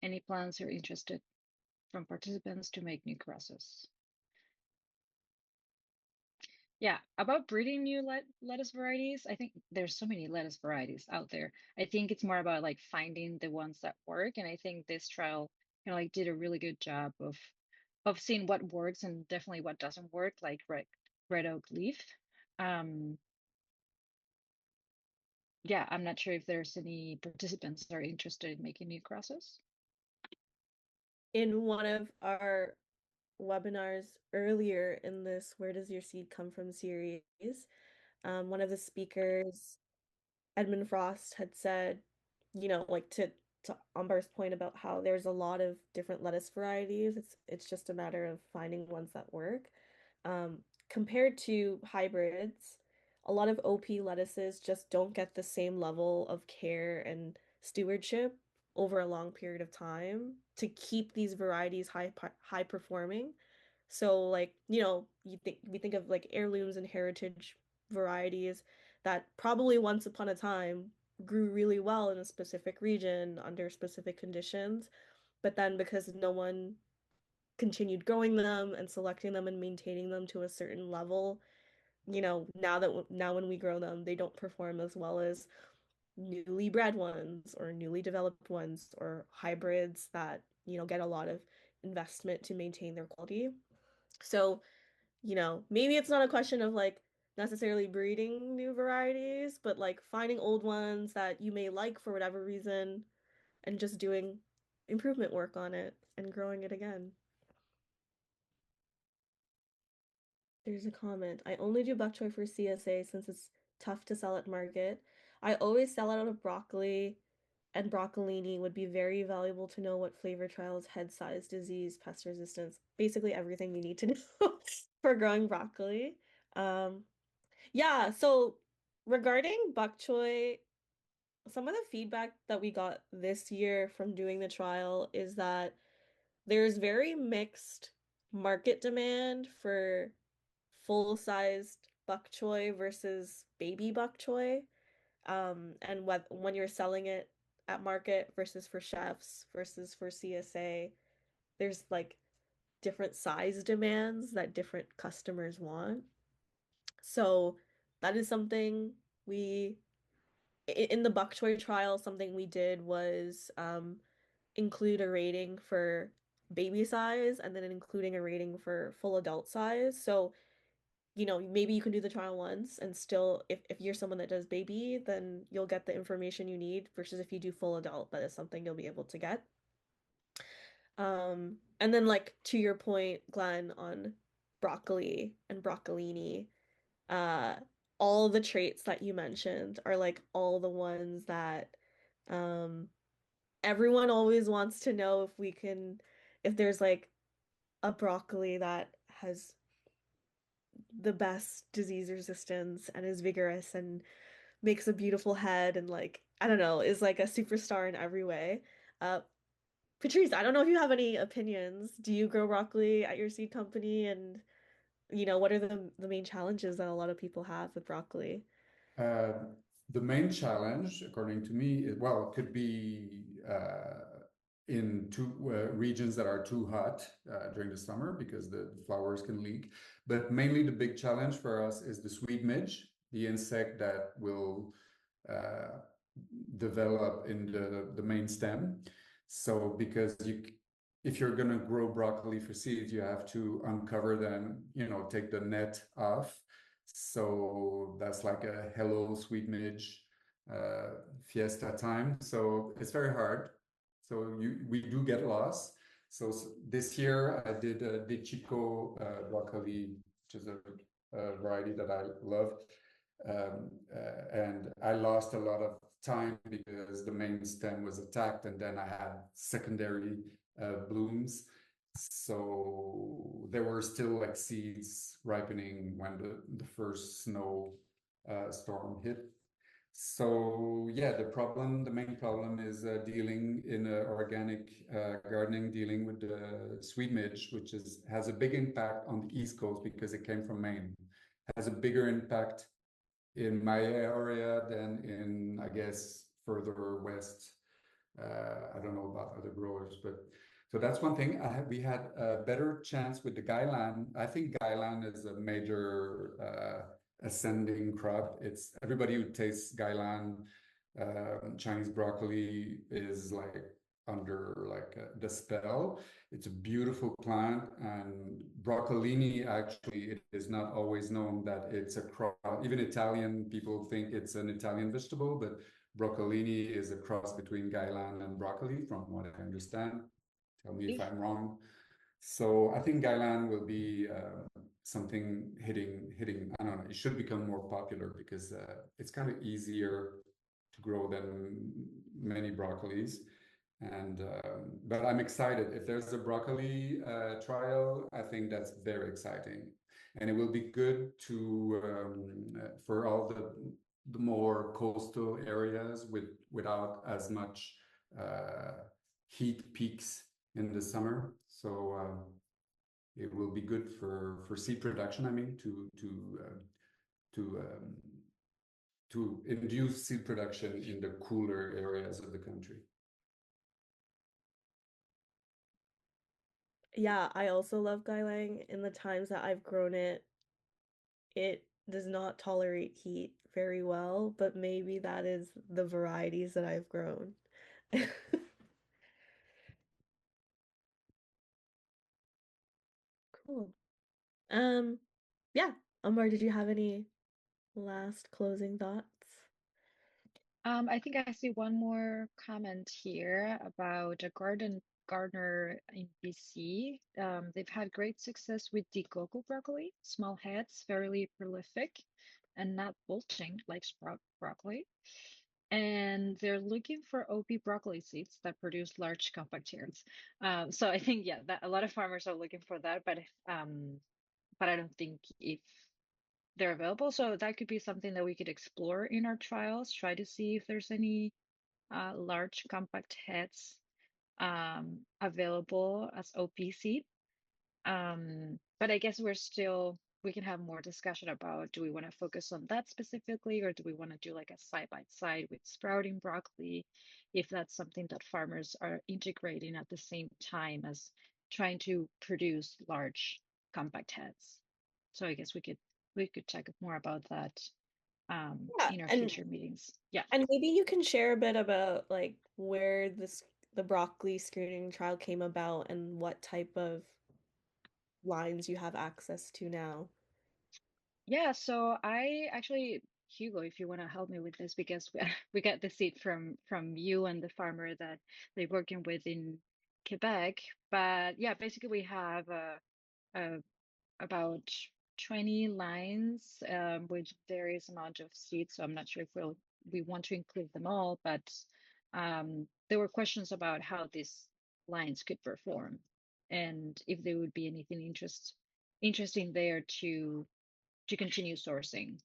Any plans or interested from participants to make new crosses? Yeah, about breeding new lettuce varieties, I think there's so many lettuce varieties out there. I think it's more about like finding the ones that work, and I think this trial like did a really good job of seeing what works and definitely what doesn't work, like red oak leaf. Um, yeah, I'm not sure if there's any participants that are interested in making new crosses. In one of our webinars earlier in this Where Does Your Seed Come From series, one of the speakers, Edmund Frost, had said, like to Umbar's point about how there's a lot of different lettuce varieties. It's just a matter of finding ones that work. Compared to hybrids, a lot of OP lettuces just don't get the same level of care and stewardship over a long period of time to keep these varieties high performing. So like, we think of like heirlooms and heritage varieties that probably once upon a time grew really well in a specific region under specific conditions, but then because no one continued growing them and selecting them and maintaining them to a certain level, now when we grow them, they don't perform as well as newly bred ones or newly developed ones or hybrids that, get a lot of investment to maintain their quality. So, maybe it's not a question of like necessarily breeding new varieties, but like finding old ones that you may like for whatever reason and just doing improvement work on it and growing it again. There's a comment. I only do bok choy for CSA since it's tough to sell at market. I always sell it out of broccoli and broccolini. Would be very valuable to know what flavor trials, head size, disease, pest resistance, basically everything you need to know for growing broccoli. Um, yeah, so regarding bok choy, some of the feedback that we got this year from doing the trial is that there's very mixed market demand for full-sized bok choy versus baby bok choy. And when you're selling it at market versus for chefs versus for CSA, there's like different size demands that different customers want. So that is something in the bok choy trial, something we did was include a rating for baby size and then including a rating for full adult size. So maybe you can do the trial once and still, if you're someone that does baby, then you'll get the information you need versus if you do full adult, that is something you'll be able to get. And then like to your point, Glenn, on broccoli and broccolini, uh, all the traits that you mentioned are like all the ones that um everyone always wants to know if there's like a broccoli that has the best disease resistance and is vigorous and makes a beautiful head and like I don't know, is like a superstar in every way. Uh Patrice, I don't know if you have any opinions. Do you grow broccoli at your seed company? And what are the main challenges that a lot of people have with broccoli? Uh, the main challenge, according to me, well, it could be in two regions that are too hot during the summer because the flowers can leak. But mainly the big challenge for us is the sweet midge, the insect that will uh, develop in the main stem. So because if you're going to grow broccoli for seeds, you have to uncover them, take the net off. So that's like a hello sweet midge fiesta time. So it's very hard. So we do get loss. So this year I did De Chico broccoli, which is a variety that I love. And I lost a lot of time because the main stem was attacked, and then I had secondary blooms. So there were still like seeds ripening when the first snow storm hit. So yeah, the main problem is dealing in organic gardening, dealing with the sweet midge, which has a big impact on the East Coast because it came from Maine. Has a bigger impact in my area than in, I guess, further west. I don't know about other growers, but so that's one thing. We had a better chance with the guylan. I think guylan is a major ascending crop. It's everybody who tastes guylan, Chinese broccoli is like under like the spell. It's a beautiful plant, and broccolini actually it is not always known that it's a crop. Even Italian people think it's an Italian vegetable, but broccolini is a cross between guylan and broccoli, from what I understand. Tell me if I'm wrong. So I think guylan will be something hitting. I don't know. It should become more popular because it's kind of easier to grow than many broccolis. And but I'm excited. If there's a broccoli trial, I think that's very exciting, and it will be good to for all the more coastal areas without as much heat peaks in the summer. So it will be good for seed production. I mean, to to induce seed production in the cooler areas of the country. Yeah, I also love gailang. In the times that I've grown it, it does not tolerate heat very well, but maybe that is the varieties that I've grown. Cool. Um, yeah. Amar, did you have any last closing thoughts? I think I see one more comment here about a gardener in BC. They've had great success with the cocoa broccoli, small heads, fairly prolific, and not bulging like sprout broccoli. And they're looking for OP broccoli seeds that produce large compact heads. So I think yeah, that a lot of farmers are looking for that, but I don't think if they're available. So that could be something that we could explore in our trials, try to see if there's any large compact heads available as OPC. But I guess we can have more discussion about, do we want to focus on that specifically, or do we want to do like a side by side with sprouting broccoli, if that's something that farmers are integrating at the same time as trying to produce large compact heads. So I guess we could talk more about that Yeah, in our and future meetings. Yeah. and maybe you can share a bit about like where the broccoli screening trial came about and what type of lines you have access to now. Yeah, so I actually, Hugo, if you want to help me with this, because we got the seed from you and the farmer that they're working with in Quebec. But yeah, basically we have a about 20 lines with various amount of seeds. So I'm not sure if we want to include them all, but there were questions about how these lines could perform and if there would be anything interesting there to continue sourcing.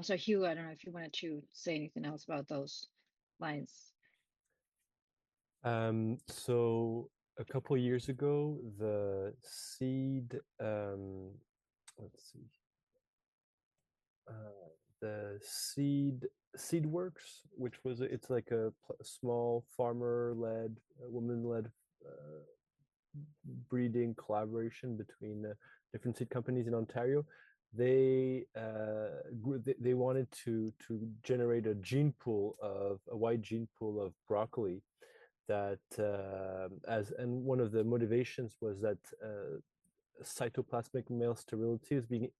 So Hugh, I don't know if you wanted to say anything else about those lines. So a couple years ago, the seed, let's see, the seed works, which was it's like a small farmer-led, woman-led breeding collaboration between different seed companies in Ontario. They they wanted to generate a gene pool of a wide gene pool of broccoli that and one of the motivations was that cytoplasmic male sterility is being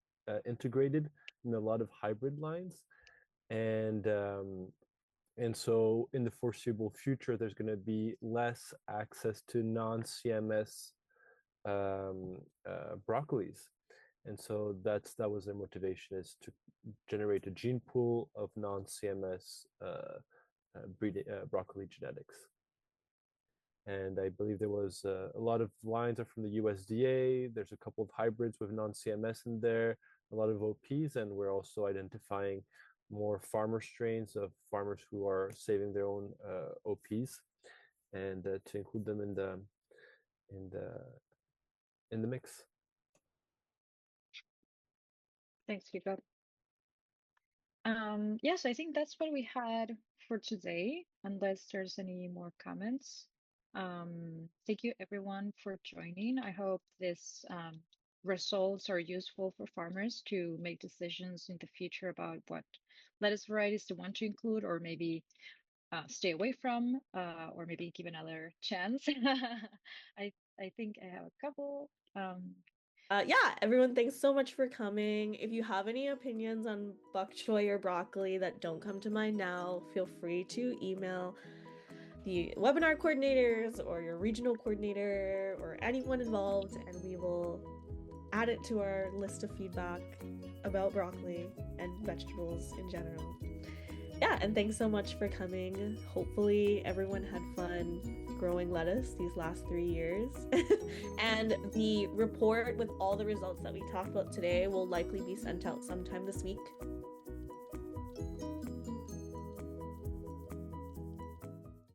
integrated in a lot of hybrid lines, and so in the foreseeable future there's going to be less access to non-CMS broccolis, and so that was their motivation, is to generate a gene pool of non-CMS broccoli genetics. And I believe there was a lot of lines are from the USDA. There's a couple of hybrids with non-CMS in there, a lot of OPs, and we're also identifying more farmer strains of farmers who are saving their own OPs, and to include them in the mix. Thanks, Hugo. Yes, I think that's what we had for today, unless there's any more comments. Thank you everyone for joining. I hope this results are useful for farmers to make decisions in the future about what lettuce varieties they want to include, or maybe stay away from, or maybe give another chance. I think I have a couple. Yeah, everyone, thanks so much for coming. If you have any opinions on bok choy or broccoli that don't come to mind now, feel free to email the webinar coordinators or your regional coordinator or anyone involved, and we will add it to our list of feedback about broccoli and vegetables in general. Yeah, and thanks so much for coming. Hopefully everyone had fun growing lettuce these last 3 years. And the report with all the results that we talked about today will likely be sent out sometime this week.